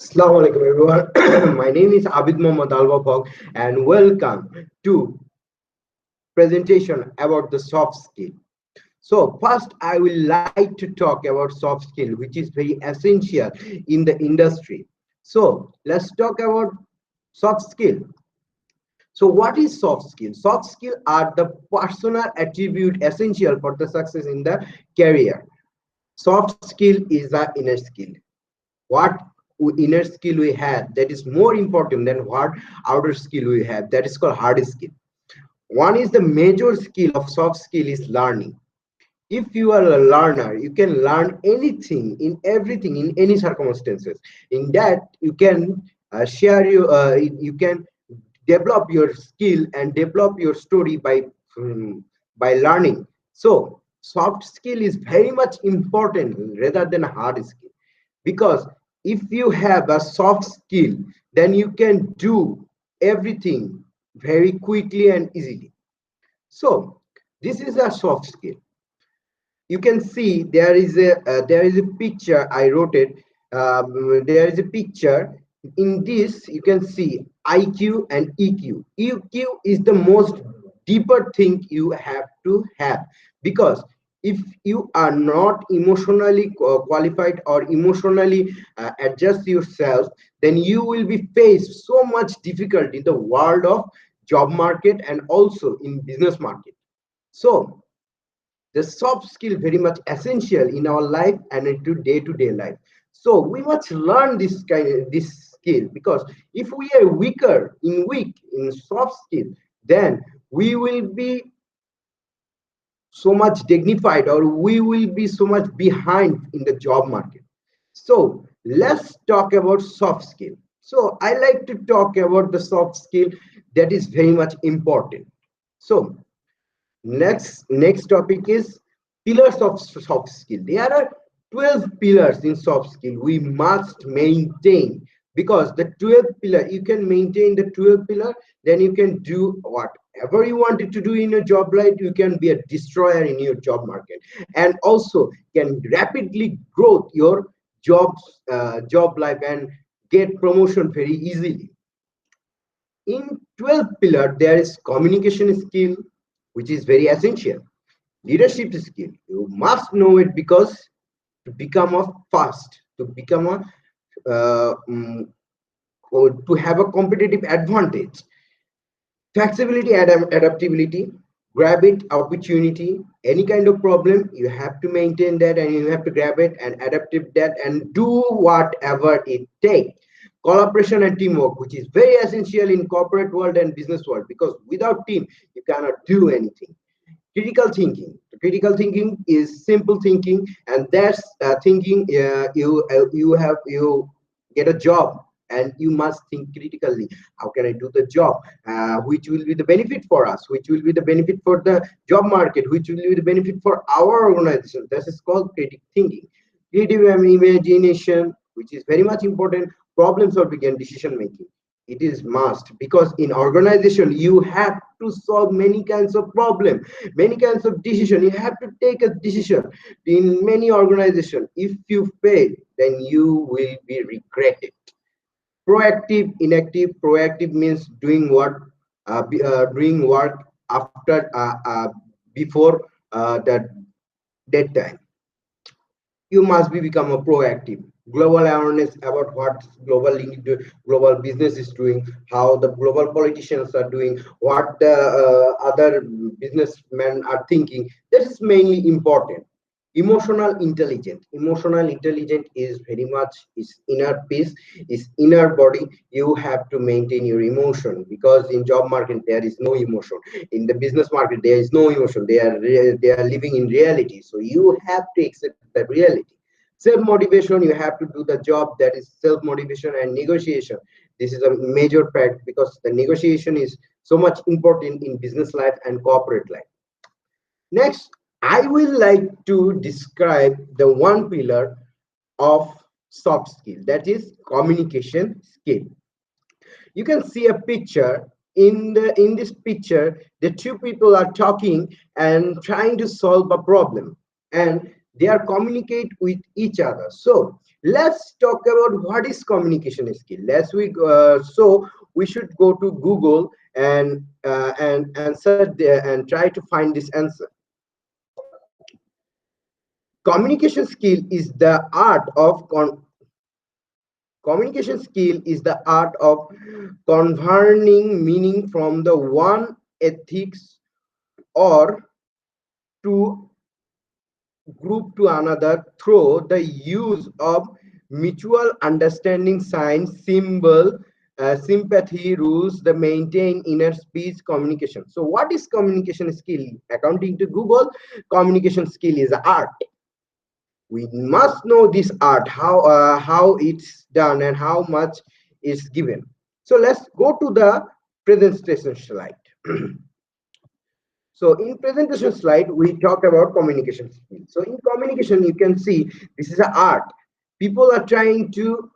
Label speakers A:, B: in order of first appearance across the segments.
A: Assalamu alaikum everyone. My name is ABID Md AlBAB HAQUE and welcome to presentation about the soft skill. So first I will like to talk about soft skill, which is very essential in the industry. So let's talk about soft skill. So what is soft skill? Soft skill are the personal attribute essential for the success in the career. Soft skill is the inner skill. What inner skill we have that is more important than what outer skill we have, that is called hard skill. One is the major skill of soft skill is learning. If you are a learner, you can learn anything in everything in any circumstances. In that you can share you can develop your skill and develop your story by learning. So soft skill is very much important rather than hard skill, because if you have a soft skill, then you can do everything very quickly and easily. So this is a soft skill. You can see there is a picture I wrote it. There is a picture. In this you can see IQ and EQ. EQ is the most deeper thing you have to have, because if you are not emotionally qualified or emotionally adjust yourself, then you will be faced so much difficult in the world of job market and also in business market. So the soft skill very much essential in our life and into day-to-day life. So we must learn this skill, because if we are weak in soft skill, then we will be so much dignified, or we will be so much behind in the job market. So let's talk about soft skill. So I like to talk about the soft skill that is very much important. So next topic is pillars of soft skill. There are 12 pillars in soft skill we must maintain, because the 12th pillar, you can maintain the 12th pillar, then you can do whatever you wanted to do in your job life. You can be a destroyer in your job market, and also can rapidly grow your job life and get promotion very easily. In 12th pillar, there is communication skill, which is very essential. Leadership skill, you must know it, because to become a fast, to become a or to have a competitive advantage. Flexibility, adaptability, grab it, opportunity, any kind of problem, you have to maintain that and you have to grab it and adapt it that and do whatever it takes. Collaboration and teamwork, which is very essential in corporate world and business world, because without team, you cannot do anything. Critical thinking. Critical thinking is simple thinking, and that's thinking you get a job and you must think critically. How can I do the job? Which will be the benefit for us? Which will be the benefit for the job market? Which will be the benefit for our organization? This is called critical thinking. Creative imagination, which is very much important. Problem solving and decision making, it is must, because in organization you have to solve many kinds of problem, many kinds of decision. You have to take a decision in many organization. If you fail, then you will be regretted. Proactive, inactive. Proactive means doing doing work after before the deadline. You must be become a proactive. Global awareness about what global business is doing, how the global politicians are doing, what the other businessmen are thinking. That is mainly important. Emotional intelligence is very much is inner peace, is inner body. You have to maintain your emotion, because in job market there is no emotion. In the business market there is no emotion. They are living in reality, so you have to accept the reality. Self motivation, you have to do the job, that is self motivation. And negotiation, this is a major fact, because the negotiation is so much important in business life and corporate life. Next, I will like to describe the one pillar of soft skill, that is communication skill. You can see a picture. In this picture, the two people are talking and trying to solve a problem, and they are communicate with each other. So let's talk about what is communication skill. So we should go to Google and search there and try to find this answer. Communication skill is the art of communication skill is the art of converting meaning from the one ethics or to group to another through the use of mutual understanding, signs, symbol, sympathy, rules, the maintain inner speech communication. So what is communication skill? According to Google, communication skill is art. We must know this art, how it's done and how much is given. So let's go to the presentation slide. So in presentation slide, we talk about communication skills. So in communication, you can see this is an art. People are trying to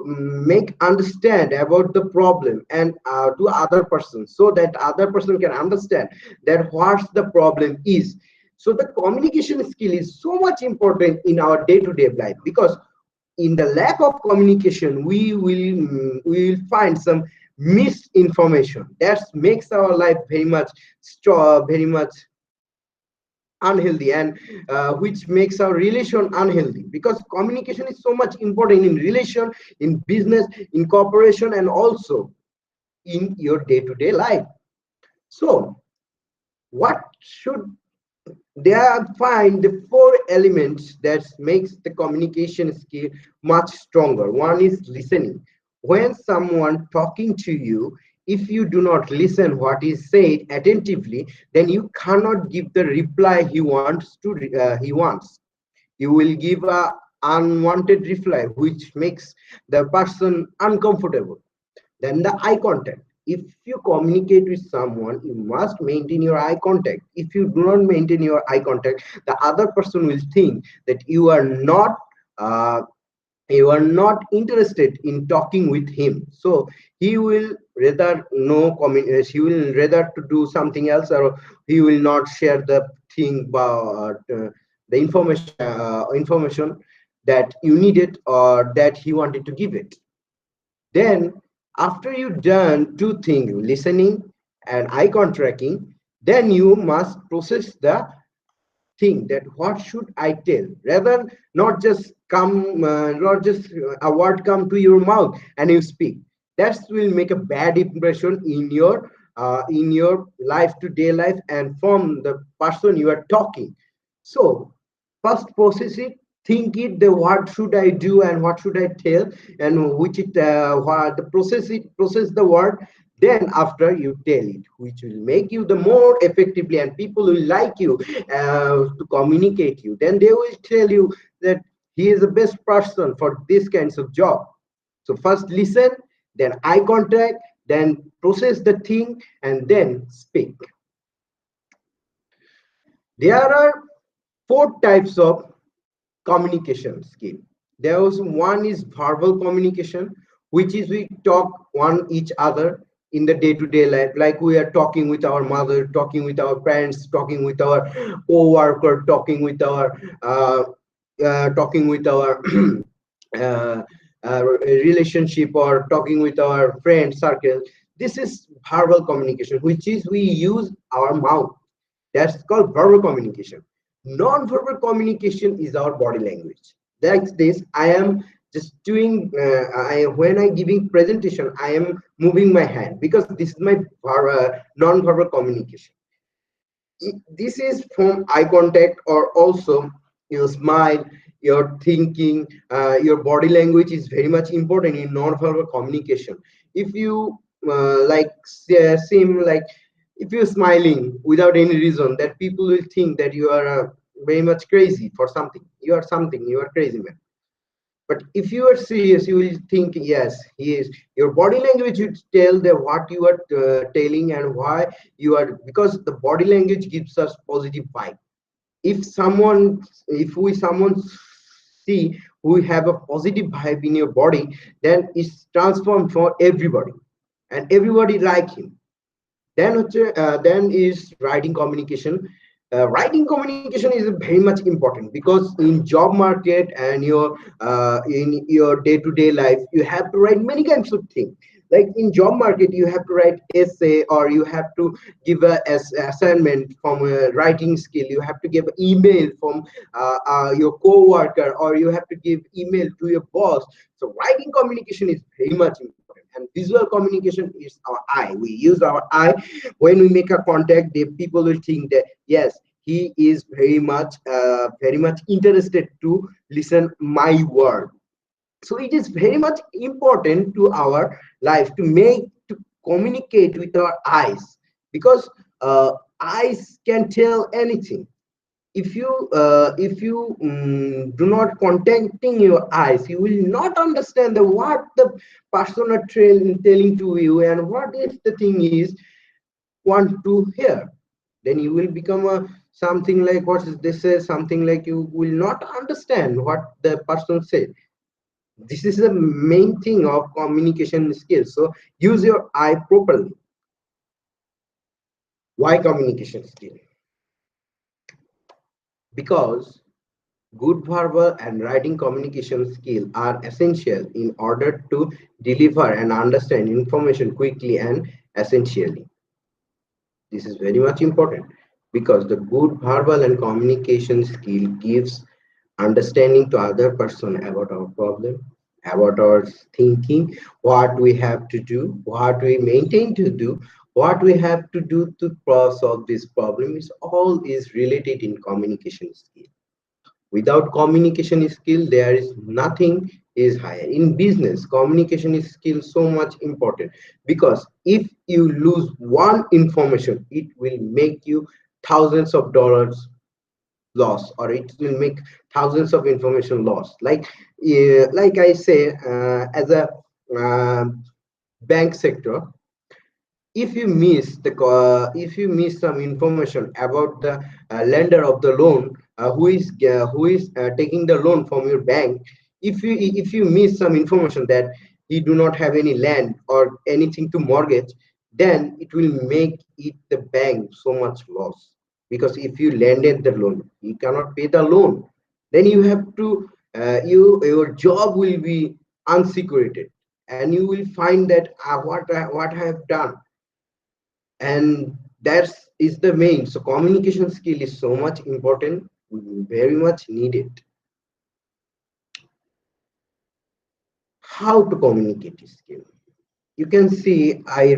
A: make understand about the problem and to other persons, so that other person can understand that what the problem is. So the communication skill is so much important in our day-to-day life, because in the lack of communication we will find some misinformation that makes our life very much very much unhealthy, and which makes our relation unhealthy, because communication is so much important in relation, in business, in cooperation, and also in your day-to-day life. So what should they are find the four elements that makes the communication skill much stronger. One is listening. When someone talking to you, if you do not listen what is said attentively, then you cannot give the reply he wants. You will give a unwanted reply which makes the person uncomfortable. Then the eye contact. If you communicate with someone, you must maintain your eye contact. If you do not maintain your eye contact, the other person will think that uh, you are not interested in talking with him. So he will rather he will rather to do something else, or he will not share the thing about the information that you needed or that he wanted to give it. Then, after you done two things, listening and eye contracting, then you must process the thing that what should I tell, rather not just a word come to your mouth and you speak. That will make a bad impression in your life to day life and from the person you are talking. So first process it, think it, the what should I do and what should I tell, and which it what the process the word. Then after you tell it, which will make you the more effectively, and people will like you to communicate you. Then they will tell you that he is the best person for this kinds of job. So first listen, then eye contact, then process the thing, and then speak. There are four types of communication skill. There was one is verbal communication, which is we talk one each other in the day-to-day life, like we are talking with our mother, talking with our parents, talking with our co-worker, talking with our uh, relationship, or talking with our friend circle. This is verbal communication, which is we use our mouth. That's called verbal communication. Non-verbal communication is our body language. Like this, I am just doing. When I giving presentation, I am moving my hand because this is my non-verbal communication. This is from eye contact, or also your smile, your thinking, your body language is very much important in non-verbal communication. If you seem like, if you're smiling without any reason, that people will think that you are very much crazy for something. You are crazy man. But if you are serious, you will think, yes, he is. Your body language would tell the what you are telling and why you are, because the body language gives us positive vibe. If someone see we have a positive vibe in your body, then it's transformed for everybody, and everybody like him. Then is writing communication. Writing communication is very much important, because in job market and your in your day-to-day life, you have to write many kinds of things. Like in job market, you have to write essay, or you have to give a assignment from a writing skill. You have to give email from your co-worker, or you have to give email to your boss. So writing communication is very much important, and visual communication is our eye. We use our eye when we make a contact. The people will think that yes, he is very much interested to listen my word. So it is very much important to our life to communicate with our eyes, because eyes can tell anything. If you do not contacting your eyes, you will not understand what the person are telling to you, and what if the thing is want to hear. Then you will become a something like, what is this, is something like you will not understand what the person said. This is the main thing of communication skills. So use your eye properly. Why communication skill? Because good verbal and writing communication skill are essential in order to deliver and understand information quickly and essentially. This is very much important, because the good verbal and communication skill gives understanding to other person about our problem, about our thinking, what we have to do, what we maintain to do, what we have to do to solve this problem. Is all is related in communication skill. Without communication skill, there is nothing is higher. In business, communication is skill so much important, because if you lose one information, it will make you thousands of dollars loss, or it will make thousands of information loss. Like I say, as a uh, bank sector, if you miss some information about the lender of the loan, who is taking the loan from your bank, if you miss some information that he do not have any land or anything to mortgage, then it will make it the bank so much loss. Because if you lended the loan, you cannot pay the loan, then you have to your job will be unsecurity, and you will find that what I have done. And that's is the main. So communication skill is so much important, very much needed. How to communicate is skill. You can see I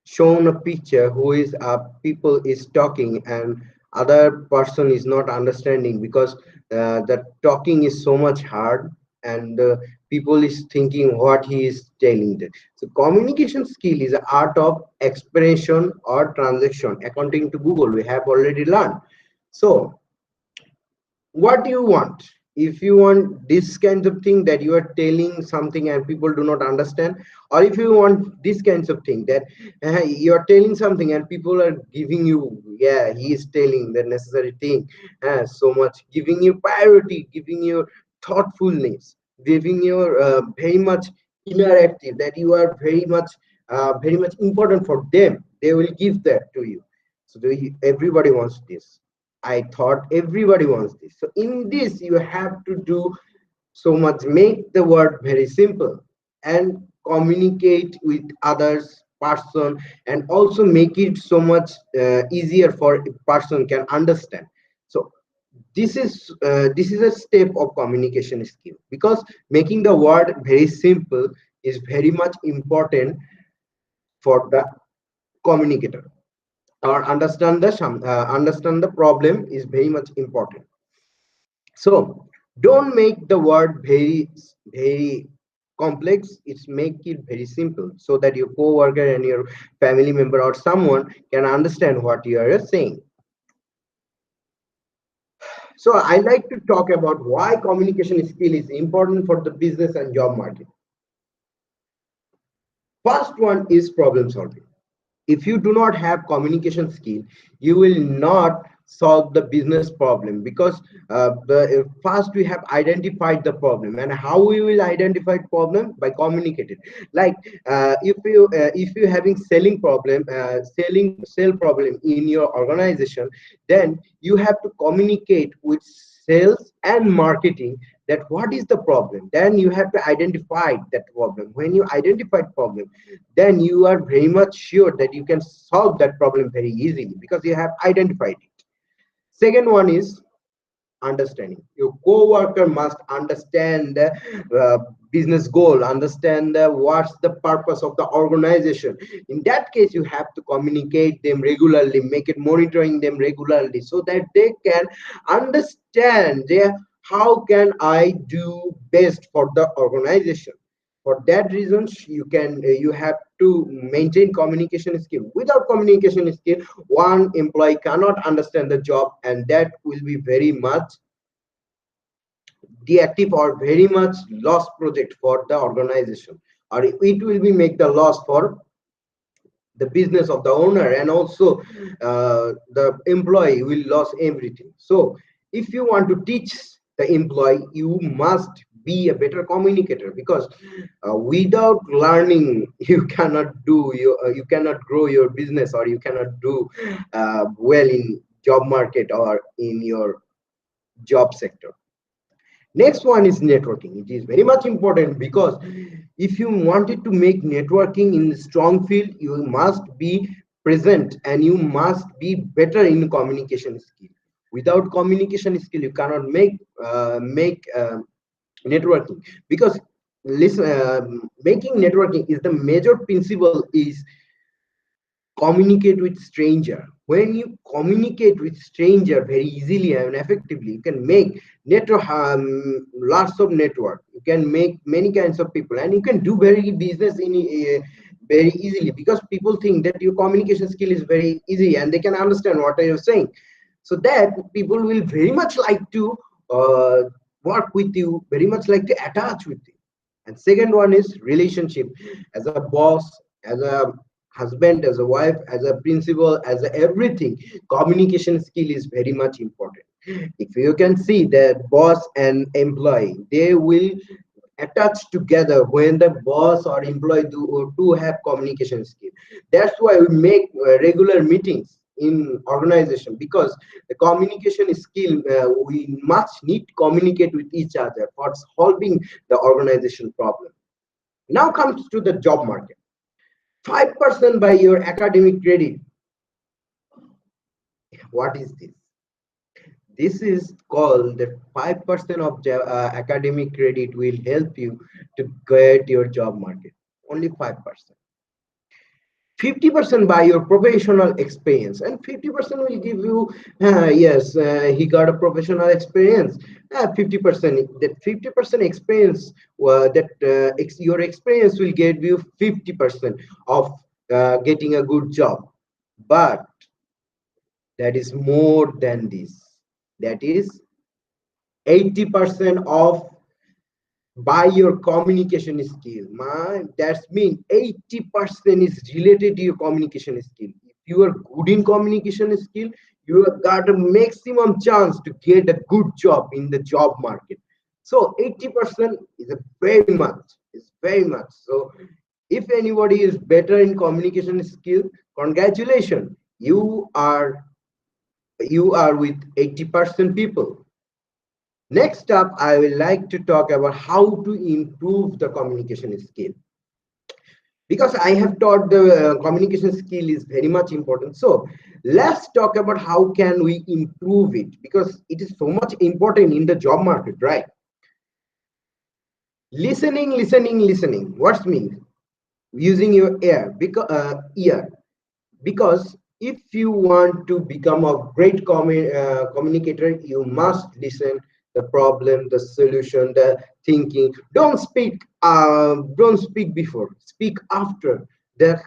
A: shown a picture who is people is talking, and other person is not understanding, because the talking is so much hard, and people is thinking what he is telling them. So communication skill is the art of expression or transaction, according to Google. We have already learned. So what do you want? If you want this kind of thing, that you are telling something and people do not understand, or if you want this kinds of thing, that you are telling something and people are giving you, yeah, he is telling the necessary thing, so much giving you priority, giving you thoughtfulness, giving you very much interactive, that you are very much important for them, they will give that to you. So everybody wants this. I thought everybody wants this. So in this, you have to do so much, make the word very simple, and communicate with others person, and also make it so much easier for a person can understand. So this is a step of communication skill, because making the word very simple is very much important for the communicator, or understand the problem is very much important. So don't make the word very complex. It's make it very simple, so that your co-worker and your family member or someone can understand what you are saying. So I like to talk about why communication skill is important for the business and job market. First one is problem solving. If you do not have communication skill, you will not solve the business problem, because first we have identified the problem. And how we will identify problem? By communicating. Like if you having selling problem, sell problem in your organization, then you have to communicate with sales and marketing that what is the problem. Then you have to identify that problem. When you identify problem, then you are very much sure that you can solve that problem very easily, because you have identified it. Second one is understanding. Your co-worker must understand the business goal, understand what's the purpose of the organization. In that case, you have to communicate them regularly, make it monitoring them regularly, so that they can understand how can I do best for the organization. For that reasons, you have to maintain communication skill. Without communication skill, one employee cannot understand the job, and that will be very much deactive or very much lost project for the organization, or it will be make the loss for the business of the owner, and also the employee will lose everything. So if you want to teach the employee, you must be a better communicator, because without learning you cannot do you cannot grow your business, or you cannot do well in job market or in your job sector. Next one is networking. It is very much important, because if you wanted to make networking in strong field, you must be present and you must be better in communication skill. Without communication skill, you cannot make networking, because listen, making networking is the major principle is communicate with stranger. When you communicate with stranger very easily and effectively, you can make network, lots of network. You can make many kinds of people, and you can do very business in very easily, because people think that your communication skill is very easy and they can understand what you're saying. So that people will very much like to uh, work with you, very much like to attach with you. And second one is relationship. As a boss, as a husband, as a wife, as a principal, as a everything, communication skill is very much important. If you can see that boss and employee, they will attach together when the boss or employee do have communication skill. That's why we make regular meetings in organization, because the communication skill, we must need to communicate with each other for solving the organization problem. Now comes to the job market. 5% by your academic credit. What is this? This is called that 5% of academic credit will help you to get your job market. Only 5%. 50% by your professional experience, and 50% will give you yes, he got a professional experience. 50%, that 50% experience, that your experience will get you 50% of getting a good job. But that is more than this. That is 80% of by your communication skill. Man, that's mean 80% is related to your communication skill. If you are good in communication skill, you have got a maximum chance to get a good job in the job market. So 80% is a very much, is very much. So if anybody is better in communication skill, congratulations, you are with 80% people. Next up, I would like to talk about how to improve the communication skill, because I have taught the communication skill is very much important. So let's talk about how can we improve it, because it is so much important in the job market, right? Listening, listening, listening. What's mean? Using your ear, because if you want to become a great communicator, you must listen the problem, the solution, the thinking. Don't speak before, speak after the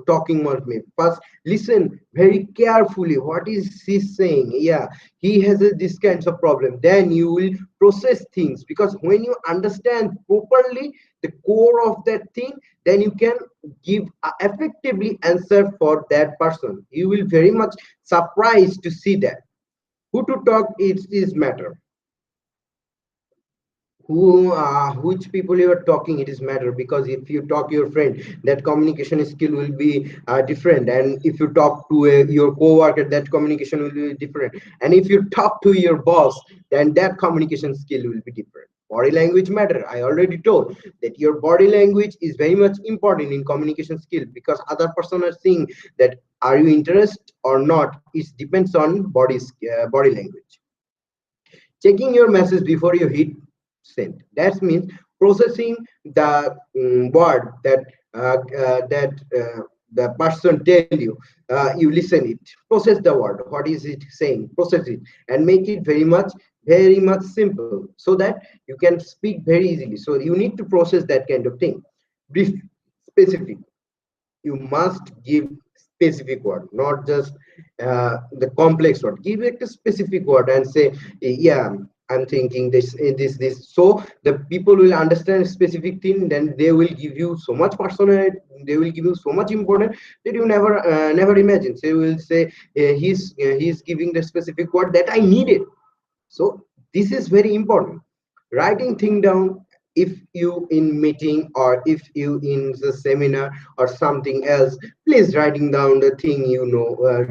A: talking one me. First listen very carefully what is he saying. Yeah, he has this kinds of problem, then you will process things, because when you understand properly the core of that thing, then you can give a effectively answer for that person. You will very much surprised to see that. Who to talk is matter. Who which people you are talking, it is matter, because if you talk your friend, that communication skill will be different, and if you talk to your co-worker, that communication will be different, and if you talk to your boss, then that communication skill will be different. Body language matter. I already told that your body language is very much important in communication skill, because other person are seeing that are you interested or not. It depends on body language. Checking your message before you hit send. That means processing the word that the person tell you. You listen it, process the word. What is it saying? Process it and make it very much simple, so that you can speak very easily. So you need to process that kind of thing. Brief, specific. You must give specific word, not just the complex word. Give it a specific word and say, yeah, I'm thinking this. So the people will understand specific thing, then they will give you so much personal, they will give you so much important that you never imagine. So you will say, he's giving the specific word that I needed. So this is very important. Writing thing down, if you in meeting or if you in the seminar or something else, please writing down the thing,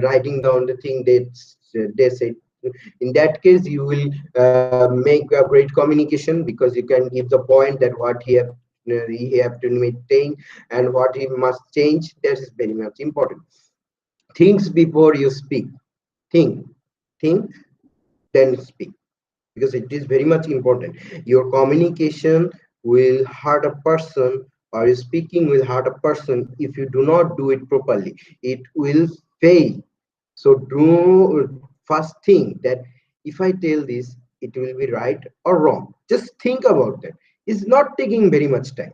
A: writing down the thing that they said. In that case, you will make a great communication, because you can give the point that what he have to maintain and what he must change. That is very much important. Things before you speak. Think think then speak, because it is very much important. Your communication will hurt a person, or your speaking will hurt a person if you do not do it properly. It will fail. So do first think that if I tell this, it will be right or wrong. Just think about that. It's not taking very much time.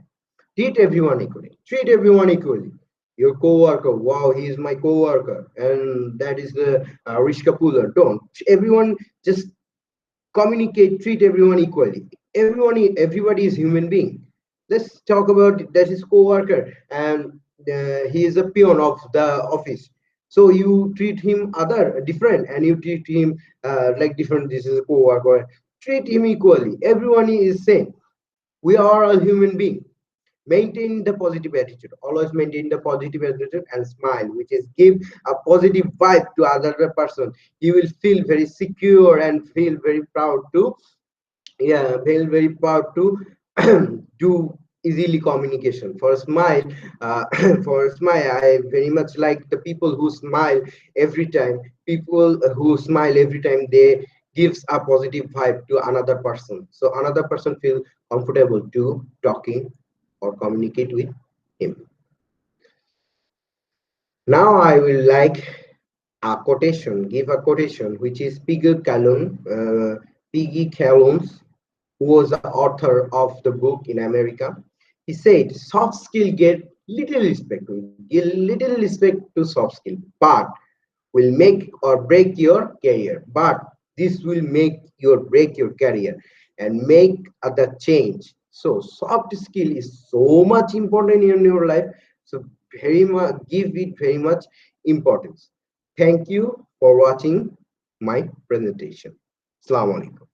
A: Treat everyone equally. Treat everyone equally. Your coworker, wow, he is my coworker, and that is the Rish Kapoor. Don't. Everyone just communicate, treat everyone equally. Everybody is human being. Let's talk about that his co-worker, and he is a peon of the office. So you treat him other different, and you treat him like different. This is a co-worker. Treat him equally. Everyone is same. We are all human being. Maintain the positive attitude. Always maintain the positive attitude and smile, which is give a positive vibe to other person. You will feel very secure and feel very proud to, yeah, feel very proud to do easily communication. For a smile, for a smile, I very much like the people who smile every time. People who smile every time, they gives a positive vibe to another person, so another person feel comfortable to talking or communicate with him. Now I will like a quotation, give a quotation, which is Piggy Callums, who was the author of the book in America. He said, soft skill get little respect to soft skill, but will make or break your career. But this will make your break your career and make other change. So soft skill is so much important in your life. So very much give it very much importance. Thank you for watching my presentation. Assalamu alaikum.